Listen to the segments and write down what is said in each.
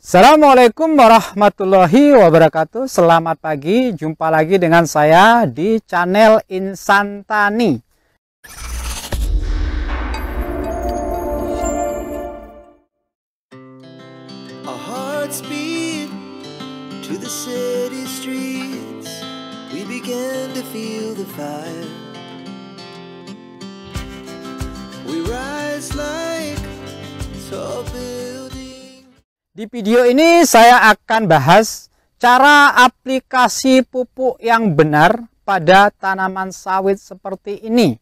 Assalamualaikum warahmatullahi wabarakatuh. Selamat pagi, jumpa lagi dengan saya di channel Insan Tani. Our hearts beat to the city streets. We began to feel the fire. We rise like tall buildings. Di video ini saya akan bahas cara aplikasi pupuk yang benar pada tanaman sawit seperti ini.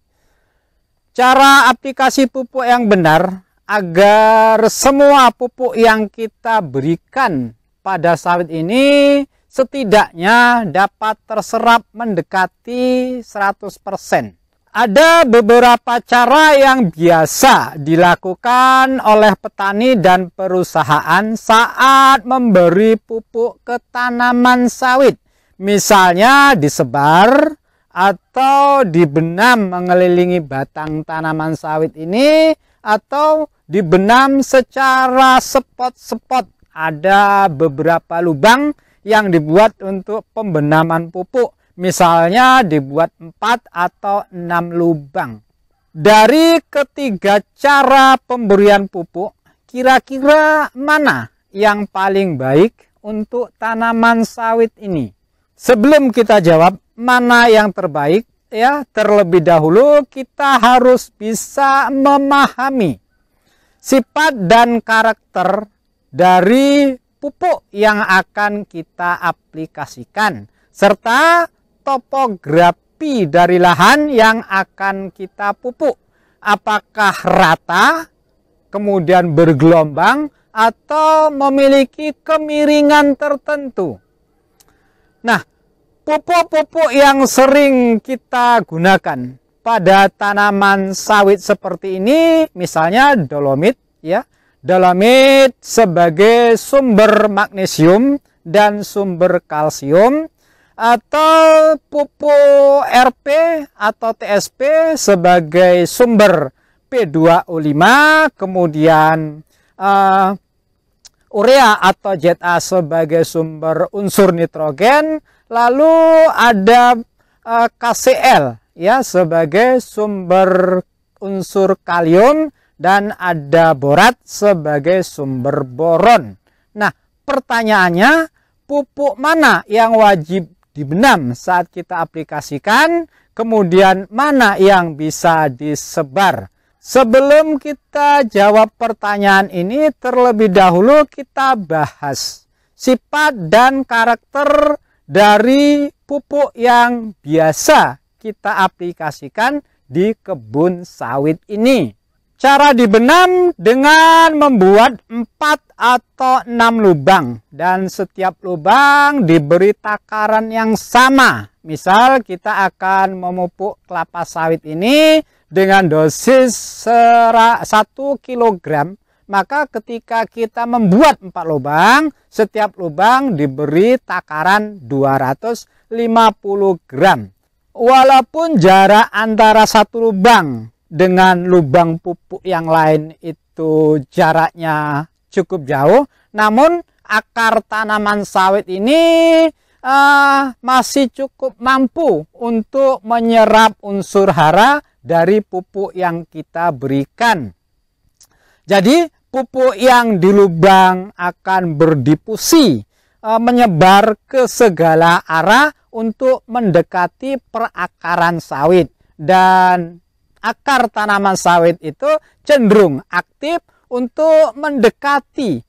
Cara aplikasi pupuk yang benar agar semua pupuk yang kita berikan pada sawit ini setidaknya dapat terserap mendekati 100%. Ada beberapa cara yang biasa dilakukan oleh petani dan perusahaan saat memberi pupuk ke tanaman sawit. Misalnya disebar atau dibenam mengelilingi batang tanaman sawit ini, atau dibenam secara spot-spot. Ada beberapa lubang yang dibuat untuk pembenaman pupuk. Misalnya dibuat 4 atau 6 lubang. Dari ketiga cara pemberian pupuk, kira-kira mana yang paling baik untuk tanaman sawit ini? Sebelum kita jawab mana yang terbaik, terlebih dahulu kita harus bisa memahami sifat dan karakter dari pupuk yang akan kita aplikasikan, serta topografi dari lahan yang akan kita pupuk. Apakah rata, kemudian bergelombang, atau memiliki kemiringan tertentu. Nah, pupuk-pupuk yang sering kita gunakan pada tanaman sawit seperti ini, misalnya dolomit, dolomit sebagai sumber magnesium dan sumber kalsium, atau pupuk RP atau TSP sebagai sumber P2O5, kemudian urea atau ZA sebagai sumber unsur nitrogen, lalu ada KCl sebagai sumber unsur kalium, dan ada borat sebagai sumber boron. Nah, pertanyaannya, pupuk mana yang wajib dibenam saat kita aplikasikan, kemudian mana yang bisa disebar? Sebelum kita jawab pertanyaan ini, terlebih dahulu kita bahas sifat dan karakter dari pupuk yang biasa kita aplikasikan di kebun sawit ini. Cara dibenam dengan membuat 4 atau 6 lubang, dan setiap lubang diberi takaran yang sama. Misal kita akan memupuk kelapa sawit ini dengan dosis 1 kg, maka ketika kita membuat 4 lubang, setiap lubang diberi takaran 250 gram. Walaupun jarak antara satu lubang dengan lubang pupuk yang lain itu jaraknya cukup jauh, namun akar tanaman sawit ini masih cukup mampu untuk menyerap unsur hara dari pupuk yang kita berikan. Jadi pupuk yang di lubang akan berdifusi, menyebar ke segala arah untuk mendekati perakaran sawit, dan akar tanaman sawit itu cenderung aktif untuk mendekati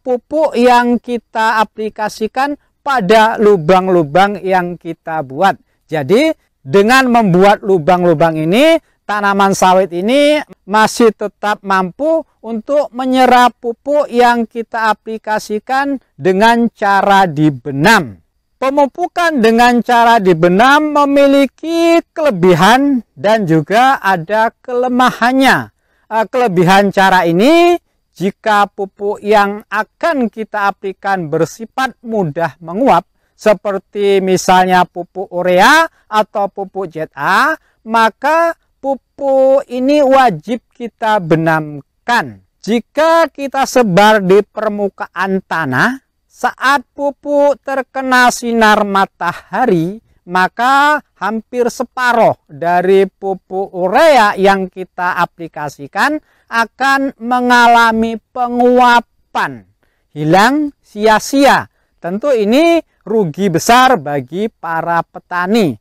pupuk yang kita aplikasikan pada lubang-lubang yang kita buat. Jadi dengan membuat lubang-lubang ini, tanaman sawit ini masih tetap mampu untuk menyerap pupuk yang kita aplikasikan dengan cara dibenam. Pemupukan dengan cara dibenam memiliki kelebihan dan juga ada kelemahannya. Kelebihan cara ini, jika pupuk yang akan kita aplikasikan bersifat mudah menguap, seperti misalnya pupuk urea atau pupuk ZA, maka pupuk ini wajib kita benamkan. jika kita sebar di permukaan tanah, saat pupuk terkena sinar matahari, maka hampir separuh dari pupuk urea yang kita aplikasikan akan mengalami penguapan, hilang sia-sia. Tentu ini rugi besar bagi para petani.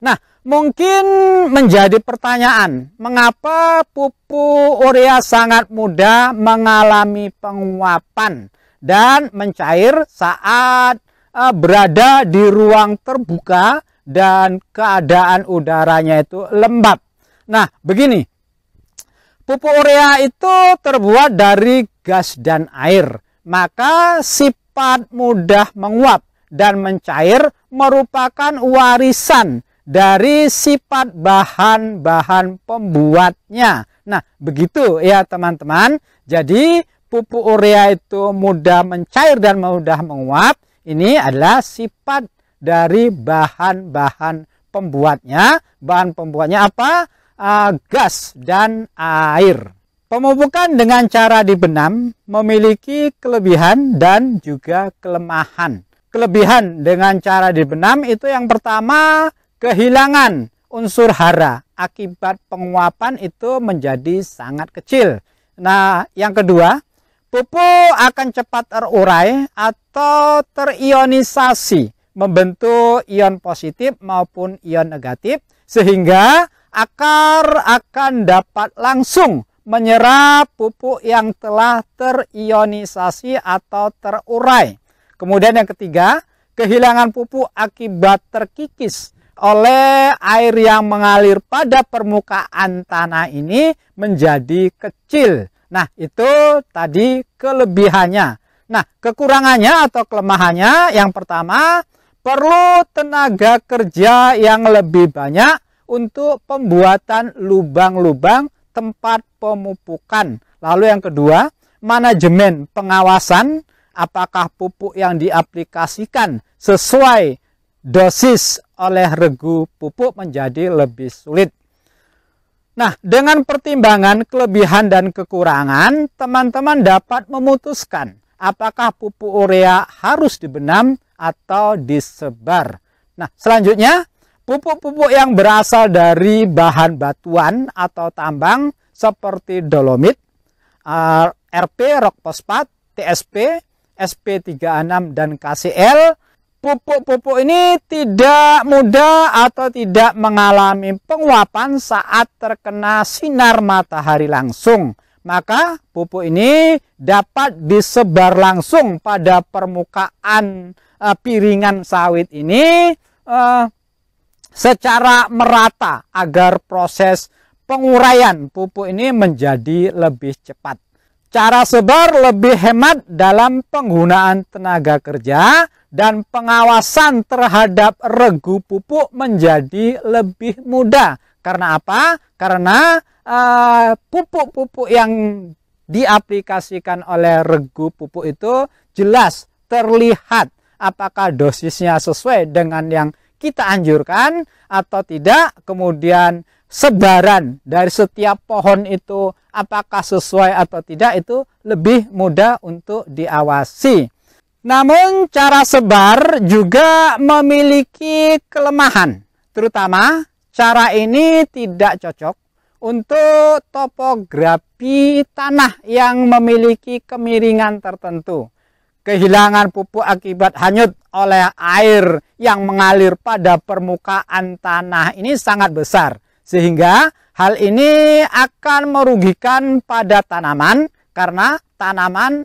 Nah, mungkin menjadi pertanyaan, mengapa pupuk urea sangat mudah mengalami penguapan dan mencair saat berada di ruang terbuka dan keadaan udaranya itu lembab? Nah, begini, pupuk urea itu terbuat dari gas dan air, maka sifat mudah menguap dan mencair merupakan warisan dari sifat bahan-bahan pembuatnya. Nah, begitu ya teman-teman. Jadi pupuk urea itu mudah mencair dan mudah menguap. Ini adalah sifat dari bahan-bahan pembuatnya. Bahan pembuatnya apa? Gas dan air. Pemupukan dengan cara dibenam memiliki kelebihan dan juga kelemahan. Kelebihan dengan cara dibenam itu yang pertama, kehilangan unsur hara akibat penguapan itu menjadi sangat kecil. Nah, yang kedua, pupuk akan cepat terurai atau terionisasi, membentuk ion positif maupun ion negatif, sehingga akar akan dapat langsung menyerap pupuk yang telah terionisasi atau terurai. Kemudian yang ketiga, kehilangan pupuk akibat terkikis oleh air yang mengalir pada permukaan tanah ini menjadi kecil. Nah, itu tadi kelebihannya. Nah, kekurangannya atau kelemahannya yang pertama, perlu tenaga kerja yang lebih banyak untuk pembuatan lubang-lubang tempat pemupukan. Lalu yang kedua, manajemen pengawasan apakah pupuk yang diaplikasikan sesuai dosis oleh regu pupuk menjadi lebih sulit. Nah, dengan pertimbangan kelebihan dan kekurangan, teman-teman dapat memutuskan apakah pupuk urea harus dibenam atau disebar. Nah, selanjutnya, pupuk-pupuk yang berasal dari bahan batuan atau tambang seperti dolomit, RP, rock fosfat, TSP, SP36 dan KCl, pupuk-pupuk ini tidak mudah atau tidak mengalami penguapan saat terkena sinar matahari langsung. Maka pupuk ini dapat disebar langsung pada permukaan piringan sawit ini secara merata agar proses penguraian pupuk ini menjadi lebih cepat. Cara sebar lebih hemat dalam penggunaan tenaga kerja dan pengawasan terhadap regu pupuk menjadi lebih mudah. Karena apa? Karena pupuk-pupuk yang diaplikasikan oleh regu pupuk itu jelas terlihat apakah dosisnya sesuai dengan yang kita anjurkan atau tidak. Kemudian sebaran dari setiap pohon itu apakah sesuai atau tidak, itu lebih mudah untuk diawasi. Namun cara sebar juga memiliki kelemahan, terutama cara ini tidak cocok untuk topografi tanah yang memiliki kemiringan tertentu. Kehilangan pupuk akibat hanyut oleh air yang mengalir pada permukaan tanah ini sangat besar, sehingga hal ini akan merugikan pada tanaman karena tanaman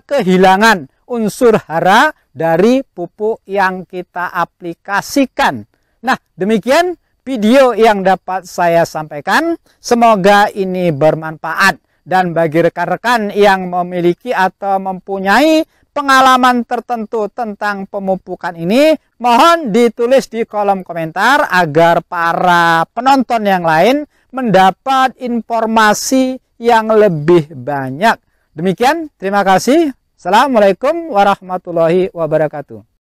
kehilangan unsur hara dari pupuk yang kita aplikasikan. Nah, demikian video yang dapat saya sampaikan. Semoga ini bermanfaat, dan bagi rekan-rekan yang memiliki atau mempunyai pengalaman tertentu tentang pemupukan ini, mohon ditulis di kolom komentar agar para penonton yang lain mendapat informasi yang lebih banyak. Demikian, terima kasih. Assalamualaikum warahmatullahi wabarakatuh.